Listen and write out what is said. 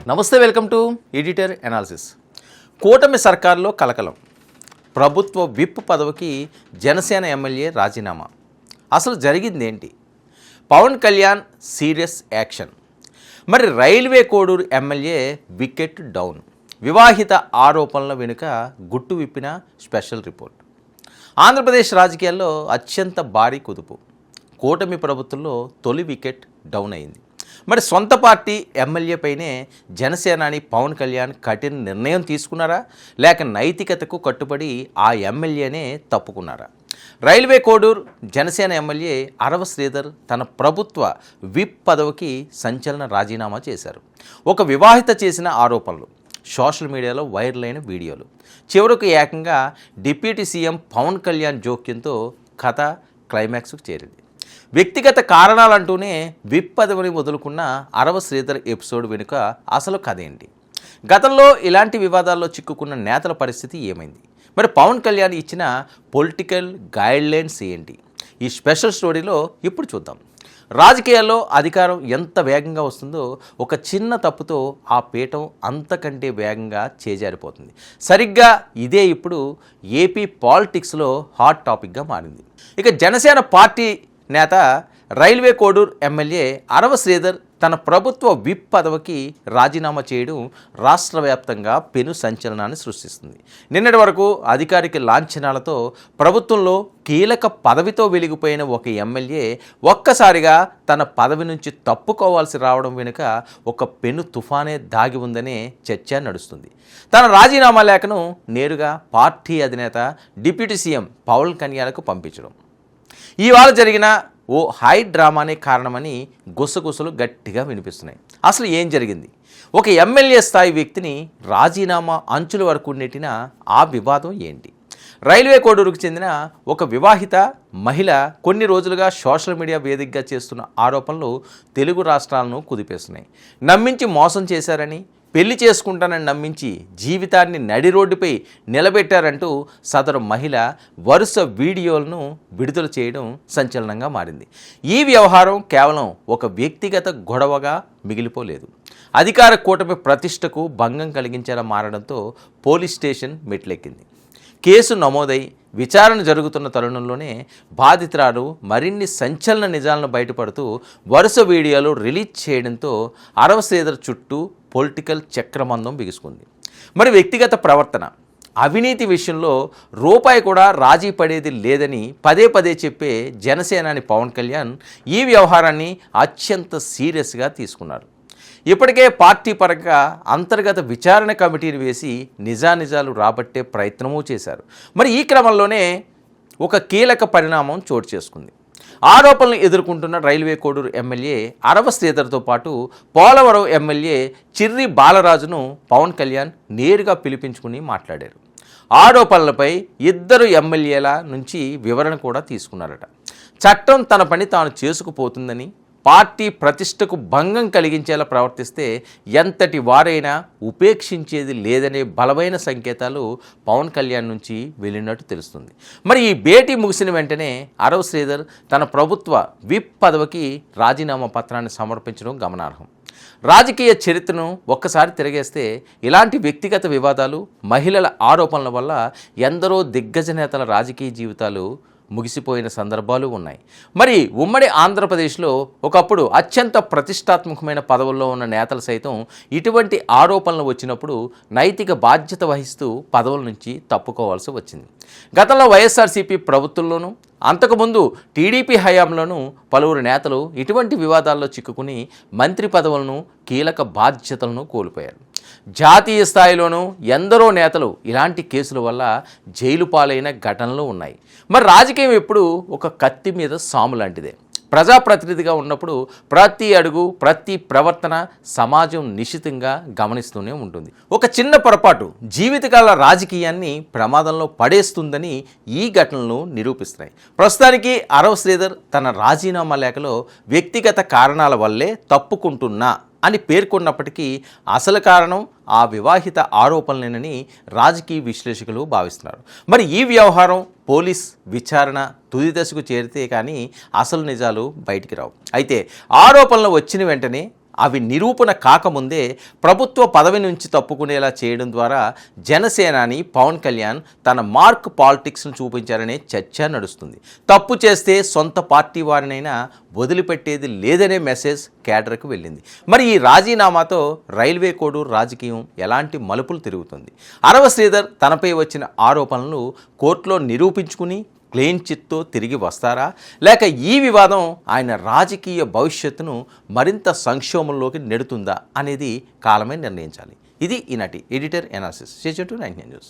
నమస్తే, welcome to editor analysis. కూటమి సర్కార్లో కలకలం. ప్రభుత్వ విప్ పదవికి జనసేన ఎమ్మెల్యే రాజీనామా. అసలు జరిగింది ఏంటి? Pawan Kalyan serious action. మరి railway Koduru MLA wicket down. వివాహిత ఆరోపణల వెనుక గుట్టు విప్పిన స్పెషల్ రిపోర్ట్. ఆంధ్రప్రదేశ్ రాజకీయాల్లో అత్యంత భారీ కుదుపు. కూటమి ప్రభుత్వంలో తొలి వికెట్ డౌన్ అయింది. మరి సొంత పార్టీ ఎమ్మెల్యేపైనే జనసేనాని పవన్ కళ్యాణ్ కఠిన నిర్ణయం తీసుకున్నారా, లేక నైతికతకు కట్టుబడి ఆ ఎమ్మెల్యేనే తప్పుకున్నారా? రైల్వే కోడూరు జనసేన ఎమ్మెల్యే అరవ శ్రీధర్ తన ప్రభుత్వ విప్ పదవికి సంచలన రాజీనామా చేశారు. ఒక వివాహిత చేసిన ఆరోపణలు, సోషల్ మీడియాలో వైరల్ అయిన వీడియోలు, చివరకు ఏకంగా డిప్యూటీ సీఎం పవన్ కళ్యాణ్ జోక్యంతో కథ క్లైమాక్స్కు చేరింది. వ్యక్తిగత కారణాలంటూనే విప్ పదవిని వదులుకున్న అరవ శ్రీధర్ ఎపిసోడ్ వెనుక అసలు కథ ఏంటి? గతంలో ఇలాంటి వివాదాల్లో చిక్కుకున్న నేతల పరిస్థితి ఏమైంది? మరి పవన్ కళ్యాణ్ ఇచ్చిన పొలిటికల్ గైడ్లైన్స్ ఏంటి? ఈ స్పెషల్ స్టోరీలో ఇప్పుడు చూద్దాం. రాజకీయాల్లో అధికారం ఎంత వేగంగా వస్తుందో ఒక చిన్న తప్పుతో ఆ పీఠం అంతకంటే వేగంగా చేజారిపోతుంది. సరిగ్గా ఇదే ఇప్పుడు ఏపీ పాలిటిక్స్లో హాట్ టాపిక్గా మారింది. ఇక జనసేన పార్టీ నేత రైల్వే కోడూరు ఎమ్మెల్యే అరవ శ్రీధర్ తన ప్రభుత్వ విప్ పదవికి రాజీనామా చేయడం రాష్ట్ర వ్యాప్తంగా పెను సంచలనాన్ని సృష్టిస్తుంది. నిన్నటి వరకు అధికారిక లాంఛనాలతో ప్రభుత్వంలో కీలక పదవితో వెలిగిపోయిన ఒక ఎమ్మెల్యే ఒక్కసారిగా తన పదవి నుంచి తప్పుకోవాల్సి రావడం వెనుక ఒక పెను తుఫానే దాగి ఉందనే చర్చ నడుస్తుంది. తన రాజీనామా లేఖను నేరుగా పార్టీ అధినేత డిప్యూటీ సీఎం పవన్ కళ్యాణ్కు పంపించడం ఇవాళ జరిగిన ఓ హై డ్రామానే కారణమని గుసగుసలు గట్టిగా వినిపిస్తున్నాయి. అసలు ఏం జరిగింది? ఒక ఎమ్మెల్యే స్థాయి వ్యక్తిని రాజీనామా అంచుల వరకు నెట్టిన ఆ వివాదం ఏంటి? రైల్వే కోడూరుకు చెందిన ఒక వివాహిత మహిళ కొన్ని రోజులుగా సోషల్ మీడియా వేదికగా చేస్తున్న ఆరోపణలు తెలుగు రాష్ట్రాలను కుదిపేస్తున్నాయి. నమ్మించి మోసం చేశారని, పెళ్లి చేసుకుంటానని నమ్మించి జీవితాన్ని నడి రోడ్డుపై నిలబెట్టారంటూ సదరు మహిళ వరుస వీడియోలను విడుదల చేయడం సంచలనంగా మారింది. ఈ వ్యవహారం కేవలం ఒక వ్యక్తిగత గొడవగా మిగిలిపోలేదు. అధికార కూటమి ప్రతిష్టకు భంగం కలిగించేలా మారడంతో పోలీస్ స్టేషన్ మెట్లెక్కింది. కేసు నమోదై విచారణ జరుగుతున్న తరుణంలోనే బాధితురాలు మరిన్ని సంచలన నిజాలను బయటపడుతూ వరుస వీడియోలు రిలీజ్ చేయడంతో అరవ శ్రీధర్ చుట్టూ పొలిటికల్ చక్రమందం బిగుసుకుంది. మరి వ్యక్తిగత ప్రవర్తన, అవినీతి విషయంలో రూపాయి కూడా రాజీ పడేది లేదని పదే పదే చెప్పే జనసేనాని పవన్ కళ్యాణ్ ఈ వ్యవహారాన్ని అత్యంత సీరియస్గా తీసుకున్నారు. ఇప్పటికే పార్టీ పరంగా అంతర్గత విచారణ కమిటీని వేసి నిజానిజాలు రాబట్టే ప్రయత్నమూ చేశారు. మరి ఈ క్రమంలోనే ఒక కీలక పరిణామం చోటు చేసుకుంది. ఆరోపణలు ఎదుర్కొంటున్న రైల్వే కోడూరు ఎమ్మెల్యే అరవ శ్రీధర్తో పాటు పోలవరం ఎమ్మెల్యే చిర్రి బాలరాజును పవన్ కళ్యాణ్ నేరుగా పిలిపించుకుని మాట్లాడారు. ఆరోపణలపై ఇద్దరు ఎమ్మెల్యేల నుంచి వివరణ కూడా తీసుకున్నారట. చట్టం తన పని తాను చేసుకుపోతుందని, పార్టీ ప్రతిష్టకు భంగం కలిగించేలా ప్రవర్తిస్తే ఎంతటి వారైనా ఉపేక్షించేది లేదనే బలమైన సంకేతాలు పవన్ కళ్యాణ్ నుంచి వెళ్ళినట్టు తెలుస్తుంది. మరి ఈ భేటీ ముగిసిన వెంటనే అరవ శ్రీధర్ తన ప్రభుత్వ విప్ పదవికి రాజీనామా పత్రాన్ని సమర్పించడం గమనార్హం. రాజకీయ చరిత్రను ఒక్కసారి తిరగేస్తే ఇలాంటి వ్యక్తిగత వివాదాలు, మహిళల ఆరోపణల వల్ల ఎందరో దిగ్గజ నేతల రాజకీయ జీవితాలు ముగిసిపోయిన సందర్భాలు ఉన్నాయి. మరి ఉమ్మడి ఆంధ్రప్రదేశ్లో ఒకప్పుడు అత్యంత ప్రతిష్టాత్మకమైన పదవుల్లో ఉన్న నేతలు సైతం ఇటువంటి ఆరోపణలు వచ్చినప్పుడు నైతిక బాధ్యత వహిస్తూ పదవుల నుంచి తప్పుకోవాల్సి వచ్చింది. గతంలో వైఎస్ఆర్సీపీ ప్రభుత్వంలోనూ, అంతకుముందు టీడీపీ హయాంలోనూ పలువురు నేతలు ఇటువంటి వివాదాల్లో చిక్కుకుని మంత్రి పదవులను, కీలక బాధ్యతలను కోల్పోయారు. జాతీయ స్థాయిలోనూ ఎందరో నేతలు ఇలాంటి కేసుల వల్ల జైలు పాలైన ఘటనలు ఉన్నాయి. మరి రాజకీయం ఎప్పుడు ఒక కత్తి మీద సాము లాంటిదే. ప్రజాప్రతినిధిగా ఉన్నప్పుడు ప్రతి అడుగు, ప్రతి ప్రవర్తన సమాజం నిశితంగా గమనిస్తూనే ఉంటుంది. ఒక చిన్న పొరపాటు జీవితకాల రాజకీయాన్ని ప్రమాదంలో పడేస్తుందని ఈ ఘటనలు నిరూపిస్తున్నాయి. ప్రస్తుతానికి అరవ శ్రీధర్ తన రాజీనామా లేఖలో వ్యక్తిగత కారణాల వల్లే తప్పుకుంటున్నా అని పేర్కొన్నప్పటికీ అసలు కారణం ఆ వివాహిత ఆరోపణలేనని రాజకీయ విశ్లేషకులు భావిస్తున్నారు. మరి ఈ వ్యవహారం పోలీస్ విచారణ తుది దశకు చేరితే కానీ అసలు నిజాలు బయటికి రావు. అయితే ఆరోపణలు వచ్చిన వెంటనే అవి నిరూపణ కాకముందే ప్రభుత్వ పదవి నుంచి తప్పుకునేలా చేయడం ద్వారా జనసేనాని పవన్ కళ్యాణ్ తన మార్క్ పాలిటిక్స్ను చూపించారనే చర్చ నడుస్తుంది. తప్పు చేస్తే సొంత పార్టీ వారినైనా వదిలిపెట్టేది లేదనే మెసేజ్ కేడర్కు వెళ్ళింది. మరి ఈ రాజీనామాతో రైల్వే కోడూరు రాజకీయం ఎలాంటి మలుపులు తిరుగుతుంది? అరవ శ్రీధర్ తనపై వచ్చిన ఆరోపణలు కోర్టులో నిరూపించుకుని క్లీన్ చిట్తో తిరిగి వస్తారా, లేక ఈ వివాదం ఆయన రాజకీయ భవిష్యత్తును మరింత సంక్షోభంలోకి నెడుతుందా అనేది కాలమే నిర్ణయించాలి. ఇది ఈనాటి editor analysis. Stay tuned to 99 news.